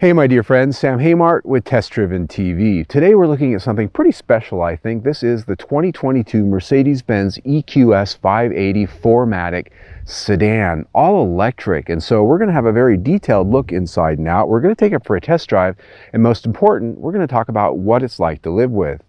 Hey my dear friends, Sam Haymart with Test Driven TV. Today we're looking at something pretty special, I think. This is the 2022 Mercedes-Benz EQS 580 4Matic sedan, all electric. And so we're going to have a very detailed look inside and out. We're going to take it for a test drive, and most important, we're going to talk about what it's like to live with.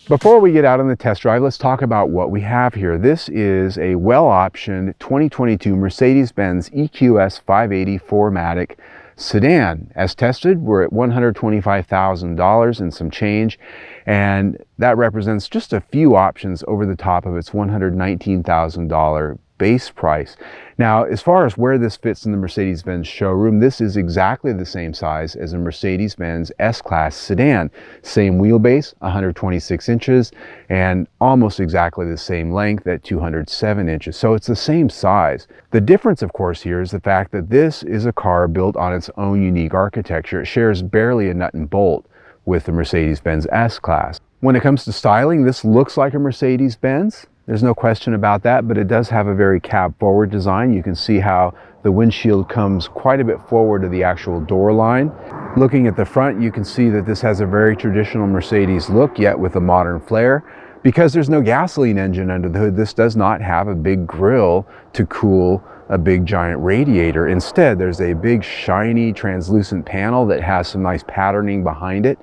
Before we get out on the test drive, let's talk about what we have here. This is a well-optioned 2022 Mercedes-Benz EQS 580 4Matic sedan. As tested, we're at $125,000 and some change, and that represents just a few options over the top of its $119,000 base price. Now, as far as where this fits in the Mercedes-Benz showroom, this is exactly the same size as a Mercedes-Benz S-Class sedan. Same wheelbase, 126 inches, and almost exactly the same length at 207 inches. So it's the same size. The difference, of course, here is the fact that this is a car built on its own unique architecture. It shares barely a nut and bolt with the Mercedes-Benz S-Class. When it comes to styling, this looks like a Mercedes-Benz. There's no question about that, but it does have a very cab forward design. You can see how the windshield comes quite a bit forward to the actual door line. Looking at the front, you can see that this has a very traditional Mercedes look, yet with a modern flair. Because there's no gasoline engine under the hood, this does not have a big grille to cool a big giant radiator. Instead, there's a big shiny translucent panel that has some nice patterning behind it.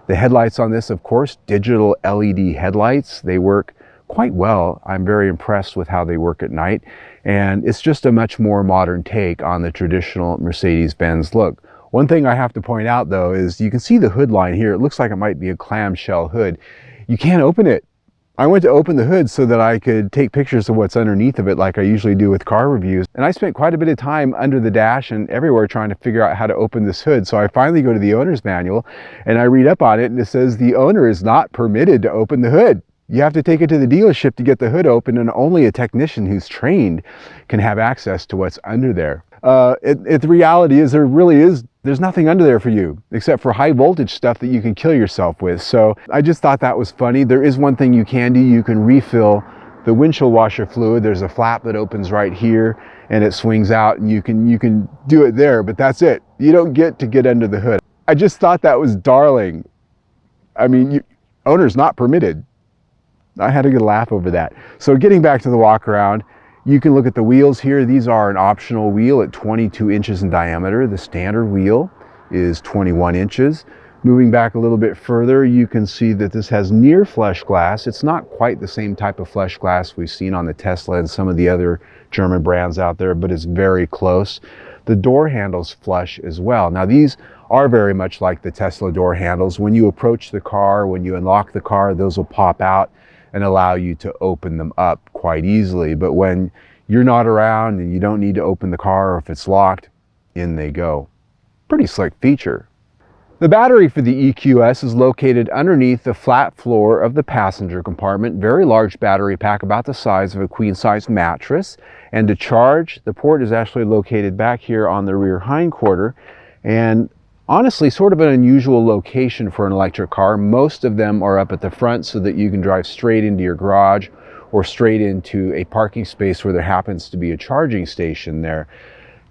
The headlights on this, of course, digital LED headlights. They work quite well. I'm very impressed with how they work at night, and it's just a much more modern take on the traditional Mercedes-Benz look. One thing I have to point out though is you can see the hood line here. It looks like it might be a clamshell hood. You can't open it. I went to open the hood so that I could take pictures of what's underneath of it like I usually do with car reviews, and I spent quite a bit of time under the dash and everywhere trying to figure out how to open this hood. So I finally go to the owner's manual and I read up on it, and it says the owner is not permitted to open the hood. You have to take it to the dealership to get the hood open, and only a technician who's trained can have access to what's under there. The reality is there's nothing under there for you except for high voltage stuff that you can kill yourself with. So I just thought that was funny. There is one thing you can do. You can refill the windshield washer fluid. There's a flap that opens right here and it swings out, and you can do it there, but that's it. You don't get to get under the hood. I just thought that was darling. I mean, owner's not permitted. I had a good laugh over that. So getting back to the walk around, you can look at the wheels here. These are an optional wheel at 22 inches in diameter. The standard wheel is 21 inches. Moving back a little bit further, you can see that this has near flush glass. It's not quite the same type of flush glass we've seen on the Tesla and some of the other German brands out there, but it's very close. The door handles flush as well. Now these are very much like the Tesla door handles. When you approach the car, when you unlock the car, those will pop out and allow you to open them up quite easily. But when you're not around and you don't need to open the car, or if it's locked, in they go. Pretty slick feature. The battery for the EQS is located underneath the flat floor of the passenger compartment. Very large battery pack, about the size of a queen-size mattress. And to charge, the port is actually located back here on the rear hindquarter. And honestly, sort of an unusual location for an electric car. Most of them are up at the front so that you can drive straight into your garage or straight into a parking space where there happens to be a charging station there.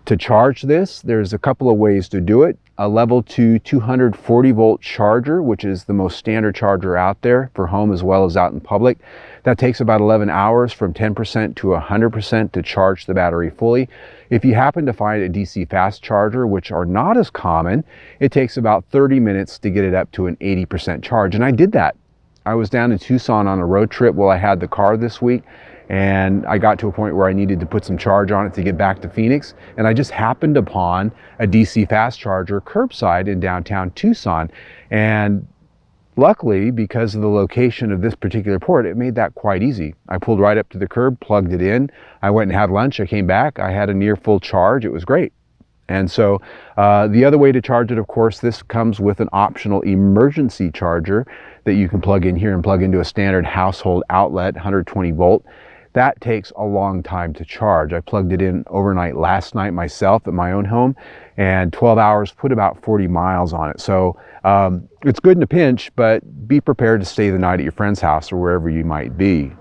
To charge this, there's a couple of ways to do it. A level 2 240 volt charger, which is the most standard charger out there for home as well as out in public. That takes about 11 hours from 10% to 100% to charge the battery fully. If you happen to find a DC fast charger, which are not as common, it takes about 30 minutes to get it up to an 80% charge. And I did that. I was down in Tucson on a road trip while I had the car this week, and I got to a point where I needed to put some charge on it to get back to Phoenix, and I just happened upon a DC fast charger curbside in downtown Tucson. And luckily, because of the location of this particular port, it made that quite easy. I pulled right up to the curb, plugged it in, I went and had lunch, I came back, I had a near full charge. It was great. And so the other way to charge it, of course, this comes with an optional emergency charger that you can plug in here and plug into a standard household outlet, 120 volt. that takes a long time to charge. I plugged it in overnight last night myself at my own home, and 12 hours put about 40 miles on it. So it's good in a pinch, but be prepared to stay the night at your friend's house or wherever you might be.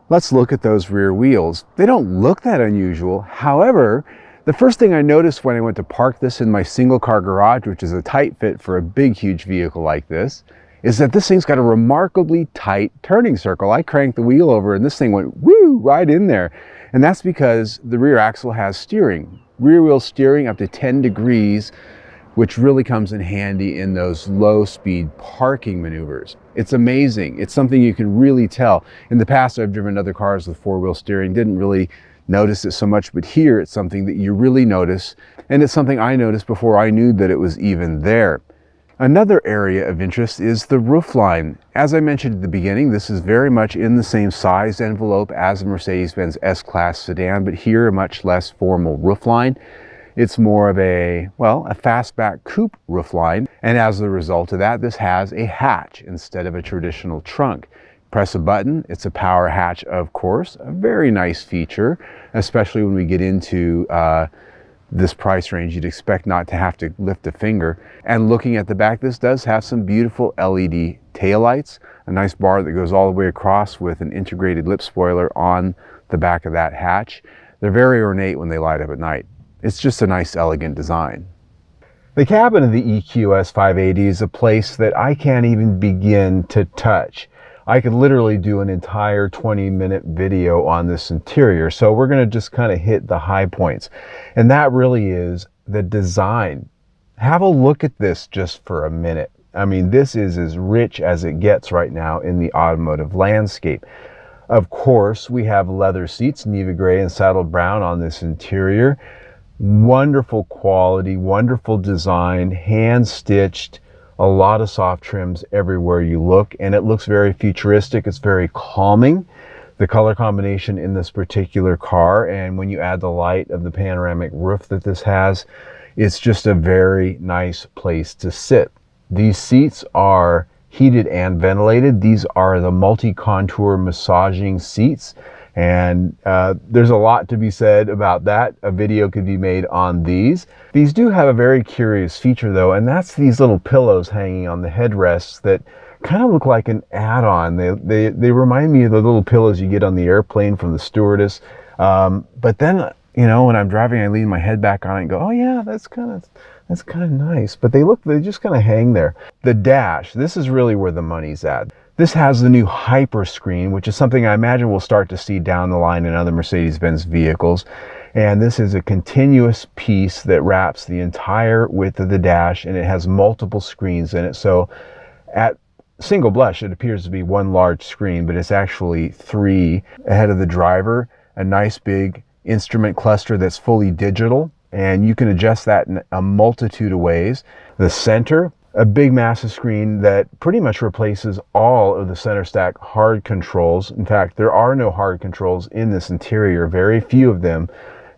Let's look at those rear wheels. They don't look that unusual. However, the first thing I noticed when I went to park this in my single car garage, which is a tight fit for a big, huge vehicle like this, is that this thing's got a remarkably tight turning circle. I cranked the wheel over and this thing went woo right in there. And that's because the rear axle has steering, rear wheel steering up to 10 degrees, which really comes in handy in those low speed parking maneuvers. It's amazing. It's something you can really tell. In the past, I've driven other cars with four-wheel steering, didn't really notice it so much, but here it's something that you really notice, and it's something I noticed before I knew that it was even there. Another area of interest is the roofline. As I mentioned at the beginning, this is very much in the same size envelope as the Mercedes-Benz S-Class sedan, but here a much less formal roofline. It's more of a fastback coupe roofline, and as a result of that, this has a hatch instead of a traditional trunk. Press a button, it's a power hatch, of course, a very nice feature, especially when we get into this price range. You'd expect not to have to lift a finger. And looking at the back, this does have some beautiful LED taillights, a nice bar that goes all the way across with an integrated lip spoiler on the back of that hatch. They're very ornate when they light up at night. It's just a nice, elegant design. The cabin of the EQS 580 is a place that I can't even begin to touch. I could literally do an entire 20-minute video on this interior, so we're going to just kind of hit the high points. And that really is the design. Have a look at this just for a minute. I mean, this is as rich as it gets right now in the automotive landscape. Of course, we have leather seats, navy gray and saddle brown on this interior. Wonderful quality, wonderful design, hand-stitched, a lot of soft trims everywhere you look, and it looks very futuristic. It's very calming, the color combination in this particular car, and when you add the light of the panoramic roof that this has, it's just a very nice place to sit. These seats are heated and ventilated. These are the multi-contour massaging seats. And there's a lot to be said about that. A video could be made on these. These do have a very curious feature though, and that's these little pillows hanging on the headrests that kind of look like an add-on. They remind me of the little pillows you get on the airplane from the stewardess. But then, you know, when I'm driving, I lean my head back on it and go, oh yeah, that's kind of nice. But they just kind of hang there. The dash, this is really where the money's at. This has the new Hyper screen, which is something I imagine we'll start to see down the line in other Mercedes-Benz vehicles. And this is a continuous piece that wraps the entire width of the dash, and it has multiple screens in it. So at single blush, it appears to be one large screen, but it's actually three. Ahead of the driver, a nice big instrument cluster that's fully digital, and you can adjust that in a multitude of ways. The center, a big massive screen that pretty much replaces all of the center stack hard controls. In fact, there are no hard controls in this interior, very few of them,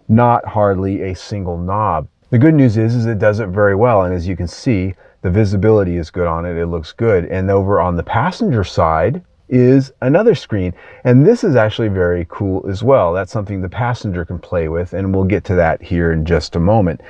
not hardly a single knob. The good news is it does it very well, and as you can see, the visibility is good on it, it looks good. And over on the passenger side is another screen, and this is actually very cool as well. That's something the passenger can play with, and we'll get to that here in just a moment.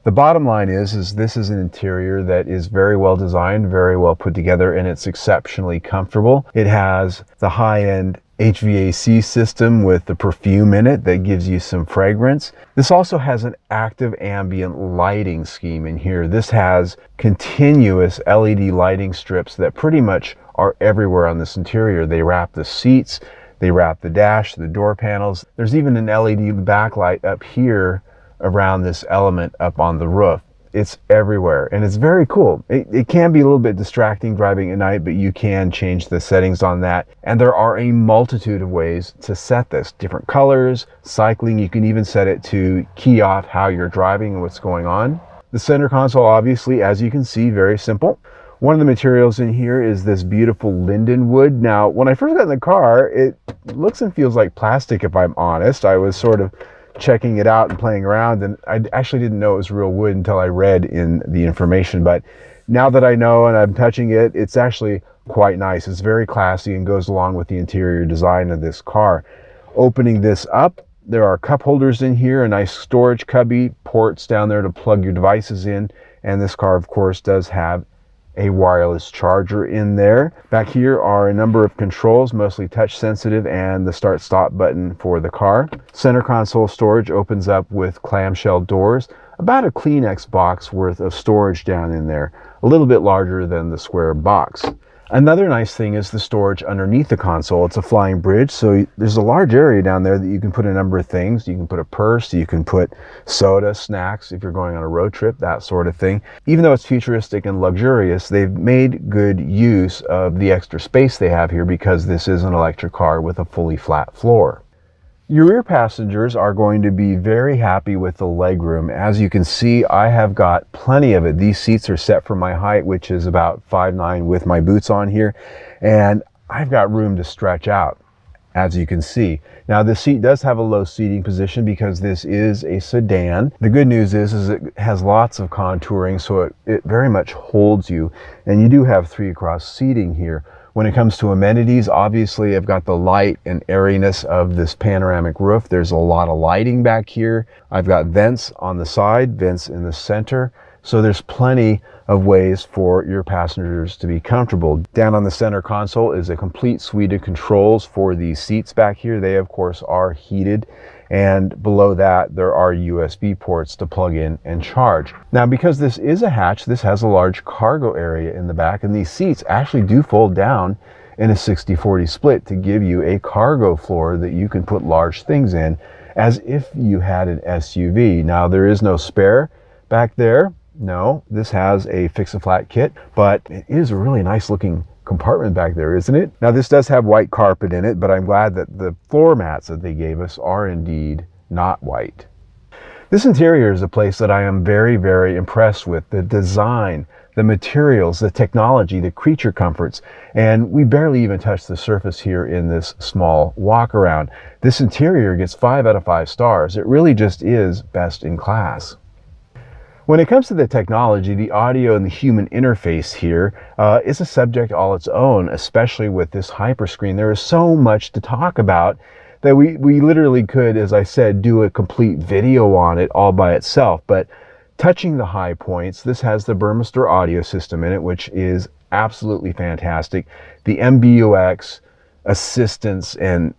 The bottom line is this is an interior that is very well designed, very well put together, and it's exceptionally comfortable. It has the high-end HVAC system with the perfume in it that gives you some fragrance. This also has an active ambient lighting scheme in here. This has continuous LED lighting strips that pretty much are everywhere on this interior. They wrap the seats, they wrap the dash, the door panels. There's even an LED backlight up here around this element up on the roof. It's everywhere, and it's very cool. It can be a little bit distracting driving at night, but you can change the settings on that. And there are a multitude of ways to set this. Different colors, cycling, you can even set it to key off how you're driving and what's going on. The center console, obviously, as you can see, very simple. One of the materials in here is this beautiful linden wood. Now, when I first got in the car, it looks and feels like plastic, if I'm honest. I was sort of checking it out and playing around, and I actually didn't know it was real wood until I read in the information. But now that I know and I'm touching it, it's actually quite nice. It's very classy and goes along with the interior design of this car. Opening this up, there are cup holders in here, a nice storage cubby, ports down there to plug your devices in, and this car of course does have a wireless charger in there. Back here are a number of controls, mostly touch sensitive, and the start stop button for the car. Center console storage opens up with clamshell doors, about a Kleenex box worth of storage down in there, a little bit larger than the square box. Another nice thing is the storage underneath the console. It's a flying bridge, so there's a large area down there that you can put a number of things. You can put a purse, you can put soda, snacks if you're going on a road trip, that sort of thing. Even though it's futuristic and luxurious, they've made good use of the extra space they have here because this is an electric car with a fully flat floor. Your rear passengers are going to be very happy with the legroom. As you can see, I have got plenty of it. These seats are set for my height, which is about 5'9" with my boots on here, and I've got room to stretch out, as you can see. Now, this seat does have a low seating position because this is a sedan. The good news is it has lots of contouring, so it very much holds you, and you do have 3 across seating here. When it comes to amenities, obviously I've got the light and airiness of this panoramic roof. There's a lot of lighting back here. I've got vents on the side, vents in the center. So there's plenty of ways for your passengers to be comfortable. Down on the center console is a complete suite of controls for these seats back here. They of course are heated. And below that, there are USB ports to plug in and charge. Now, because this is a hatch, this has a large cargo area in the back, and these seats actually do fold down in a 60-40 split to give you a cargo floor that you can put large things in as if you had an SUV. Now, there is no spare back there. No, this has a fix-a-flat kit, but it is a really nice looking compartment back there, isn't it? Now, this does have white carpet in it, but I'm glad that the floor mats that they gave us are indeed not white. This interior is a place that I am very, very impressed with. The design, the materials, the technology, the creature comforts, and we barely even touched the surface here in this small walk around. This interior gets 5 out of 5 stars. It really just is best in class. When it comes to the technology, the audio and the human interface here is a subject all its own, especially with this hyperscreen. There is so much to talk about that we literally could, as I said, do a complete video on it all by itself. But touching the high points, this has the Burmester audio system in it, which is absolutely fantastic. The MBUX assistance and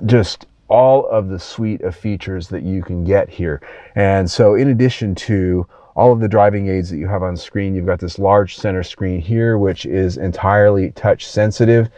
just all of the suite of features that you can get here. And so in addition to all of the driving aids that you have on screen, you've got this large center screen here, which is entirely touch sensitive.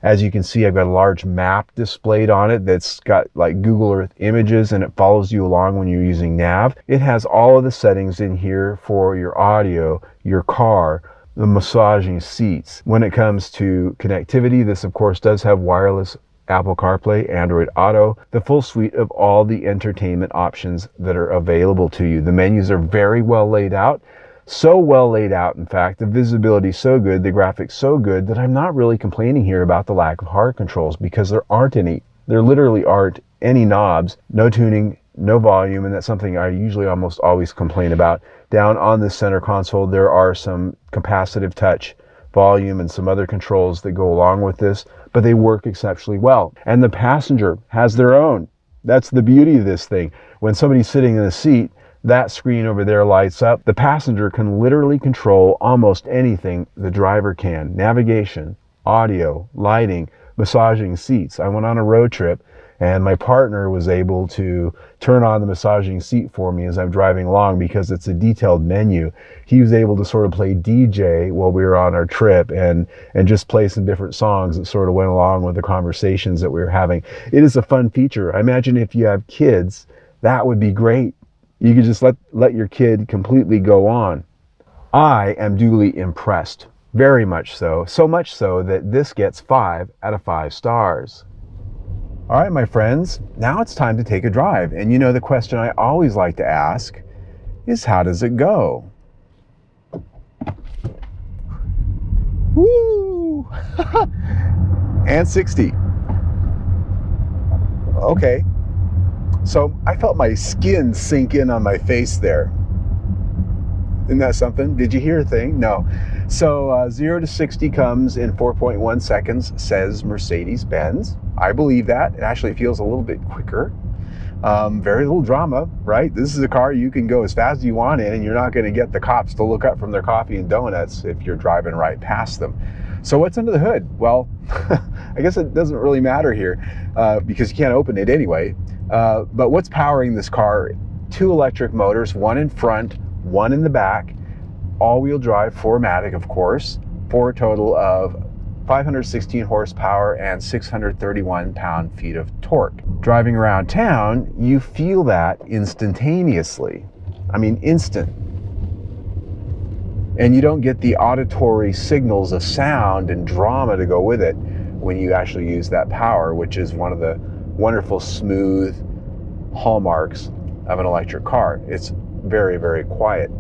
As you can see, I've got a large map displayed on it that's got like Google Earth images, and it follows you along when you're using nav. It has all of the settings in here for your audio, your car, the massaging seats. When it comes to connectivity, this of course does have wireless Apple CarPlay, Android Auto, the full suite of all the entertainment options that are available to you. The menus are very well laid out. So well laid out, in fact, the visibility so good, the graphics so good, that I'm not really complaining here about the lack of hard controls, because there aren't any. There literally aren't any knobs, no tuning, no volume, and that's something I usually almost always complain about. Down on the center console, there are some capacitive touch, volume, and some other controls that go along with this, but they work exceptionally well. And the passenger has their own. That's the beauty of this thing. When somebody's sitting in the seat, that screen over there lights up. The passenger can literally control almost anything the driver can. Navigation, audio, lighting, massaging seats. I went on a road trip and my partner was able to turn on the massaging seat for me as I'm driving along because it's a detailed menu. He was able to sort of play DJ while we were on our trip and just play some different songs that sort of went along with the conversations that we were having. It is a fun feature. I imagine if you have kids, that would be great. You could just let your kid completely go on. I am duly impressed, very much so. So much so that this gets 5 out of 5 stars. All right, my friends, now it's time to take a drive. And you know, the question I always like to ask is, how does it go? Woo! And 60. Okay. So I felt my skin sink in on my face there. Isn't that something? Did you hear a thing? No. So 0 to 60 comes in 4.1 seconds, says Mercedes-Benz. I believe that. It actually feels a little bit quicker. Very little drama, right? This is a car you can go as fast as you want in, and you're not going to get the cops to look up from their coffee and donuts if you're driving right past them. So what's under the hood? Well, I guess it doesn't really matter here because you can't open it anyway. But what's powering this car? 2 electric motors, one in front, one in the back, all-wheel drive, 4Matic, of course, for a total of 516 horsepower and 631 pound-feet of torque. Driving around town, you feel that instantaneously. I mean, instant. And you don't get the auditory signals of sound and drama to go with it when you actually use that power, which is one of the wonderful, smooth hallmarks of an electric car. It's very, very quiet.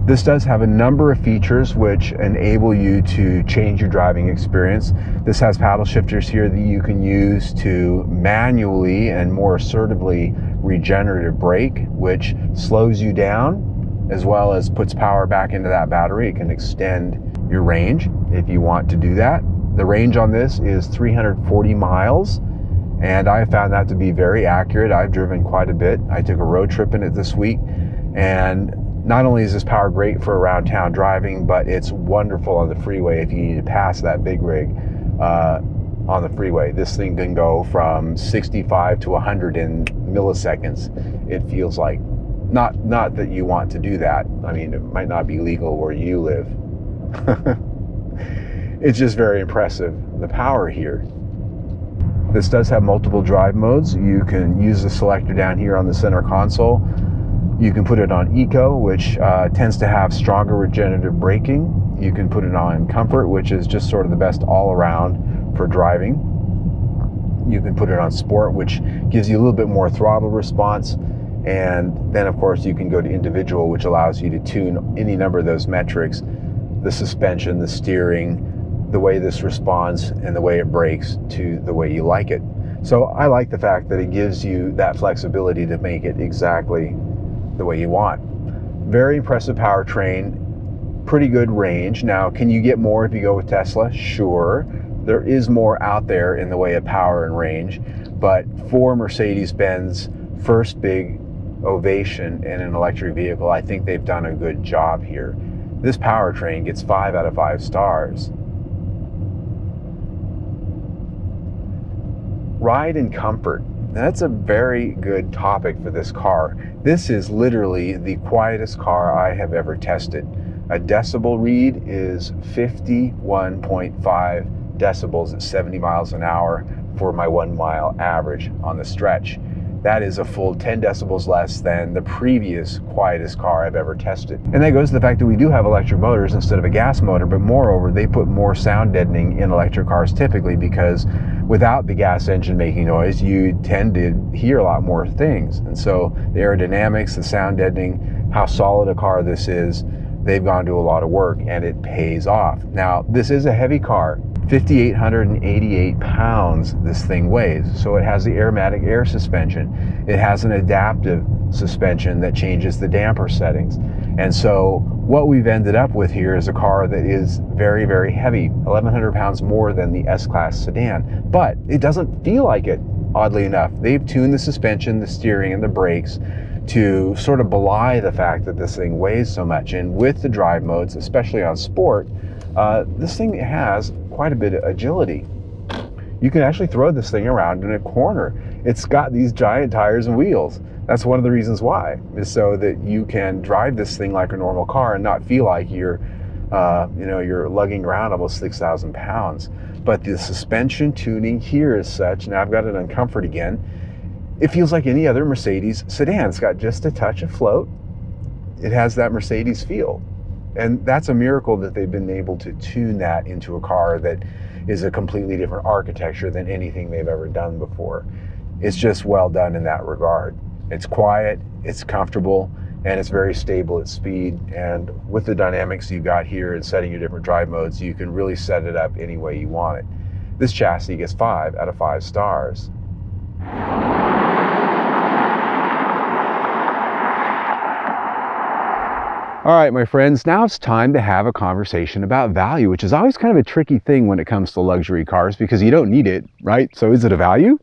This does have a number of features which enable you to change your driving experience. This has paddle shifters here that you can use to manually and more assertively regenerative brake, which slows you down as well as puts power back into that battery. It can extend your range if you want to do that. The range on this is 340 miles, and I found that to be very accurate. I've driven quite a bit. I took a road trip in it this week, and not only is this power great for around town driving, but it's wonderful on the freeway if you need to pass that big rig on the freeway. This thing can go from 65 to 100 in milliseconds, it feels like. Not that you want to do that. I mean, it might not be legal where you live. It's just very impressive, the power here. This does have multiple drive modes. You can use the selector down here on the center console. You can put it on Eco, which tends to have stronger regenerative braking. You can put it on Comfort, which is just sort of the best all around for driving. You can put it on Sport, which gives you a little bit more throttle response. And then of course you can go to Individual, which allows you to tune any number of those metrics: the suspension, the steering, the way this responds, and the way it brakes to the way you like it. So I like the fact that it gives you that flexibility to make it exactly the way you want. Very impressive powertrain, pretty good range. Now, can you get more if you go with Tesla? Sure. There is more out there in the way of power and range, but for Mercedes-Benz first big ovation in an electric vehicle, I think they've done a good job here. This powertrain gets 5 out of 5 stars. Ride and comfort. That's a very good topic for this car. This is literally the quietest car I have ever tested. A decibel read is 51.5 decibels at 70 miles an hour for my 1 mile average on the stretch. That is a full 10 decibels less than the previous quietest car I've ever tested. And that goes to the fact that we do have electric motors instead of a gas motor, but moreover, they put more sound deadening in electric cars typically, because without the gas engine making noise, you tend to hear a lot more things. And so the aerodynamics, the sound deadening, how solid a car this is, they've gone to a lot of work, and it pays off. Now, this is a heavy car. 5,888 pounds this thing weighs. So it has the Aromatic air suspension. It has an adaptive suspension that changes the damper settings. And so what we've ended up with here is a car that is very, very heavy, 1,100 pounds more than the S-Class sedan. But it doesn't feel like it, oddly enough. They've tuned the suspension, the steering, and the brakes to sort of belie the fact that this thing weighs so much. And with the drive modes, especially on Sport, this thing has quite a bit of agility. You can actually throw this thing around in a corner. It's got these giant tires and wheels. That's one of the reasons why, is so that you can drive this thing like a normal car and not feel like you're lugging around almost 6,000 pounds. But the suspension tuning here is such, now I've got it on Comfort again, it feels like any other Mercedes sedan. It's got just a touch of float. It has that Mercedes feel. And that's a miracle that they've been able to tune that into a car that is a completely different architecture than anything they've ever done before. It's just well done in that regard. It's quiet, it's comfortable, and it's very stable at speed. And with the dynamics you've got here and setting your different drive modes, you can really set it up any way you want it. This chassis gets 5 out of 5 stars. All right, my friends, now it's time to have a conversation about value, which is always kind of a tricky thing when it comes to luxury cars because you don't need it, right? So is it a value?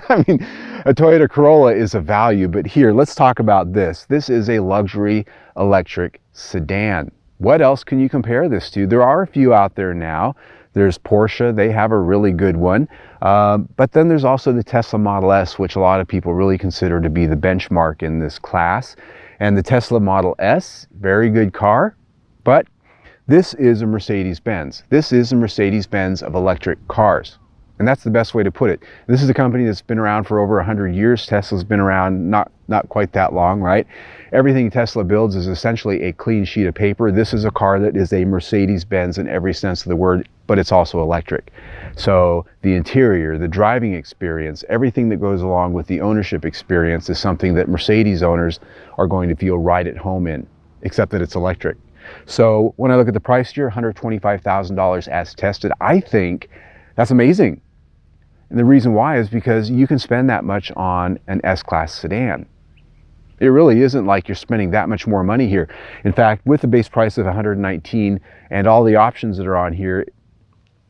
I mean, a Toyota Corolla is a value, but here, let's talk about this. This is a luxury electric sedan. What else can you compare this to? There are a few out there now. There's Porsche, they have a really good one. But then there's also the Tesla Model S, which a lot of people really consider to be the benchmark in this class. And the Tesla Model S, very good car, but this is a Mercedes-Benz. This is a Mercedes-Benz of electric cars. And that's the best way to put it. This is a company that's been around for over 100 years. Tesla's been around not quite that long, right? Everything Tesla builds is essentially a clean sheet of paper. This is a car that is a Mercedes-Benz in every sense of the word, but it's also electric. So the interior, the driving experience, everything that goes along with the ownership experience is something that Mercedes owners are going to feel right at home in, except that it's electric. So when I look at the price here, $125,000 as tested, I think that's amazing. And the reason why is because you can spend that much on an S-Class sedan. It really isn't like you're spending that much more money here. In fact, with the base price of $119 and all the options that are on here,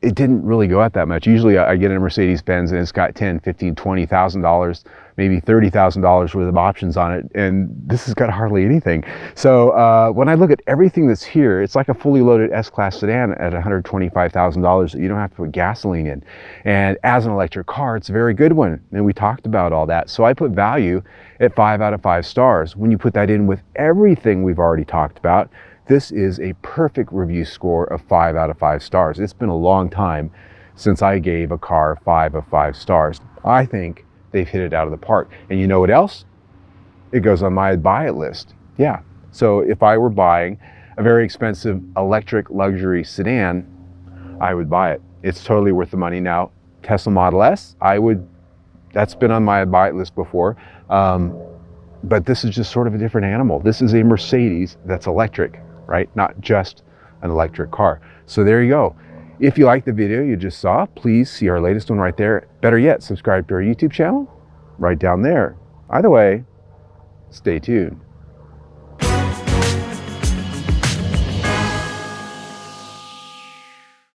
it didn't really go out that much. Usually I get a Mercedes-Benz and it's got $10,000, $15,000, $20,000, maybe $30,000 worth of options on it, and this has got hardly anything. So when I look at everything that's here, it's like a fully loaded S-Class sedan at $125,000 that you don't have to put gasoline in. And as an electric car, it's a very good one, and we talked about all that. So I put value at 5 out of 5 stars. When you put that in with everything we've already talked about, this is a perfect review score of 5 out of 5 stars. It's been a long time since I gave a car 5 of 5 stars. I think they've hit it out of the park. And you know what else? It goes on my buy it list. Yeah. So if I were buying a very expensive electric luxury sedan, I would buy it. It's totally worth the money. Now, Tesla Model S, that's been on my buy it list before. But this is just sort of a different animal. This is a Mercedes that's electric, right? Not just an electric car. So there you go. If you like the video you just saw, please see our latest one right there. Better yet, subscribe to our YouTube channel right down there. Either way, stay tuned.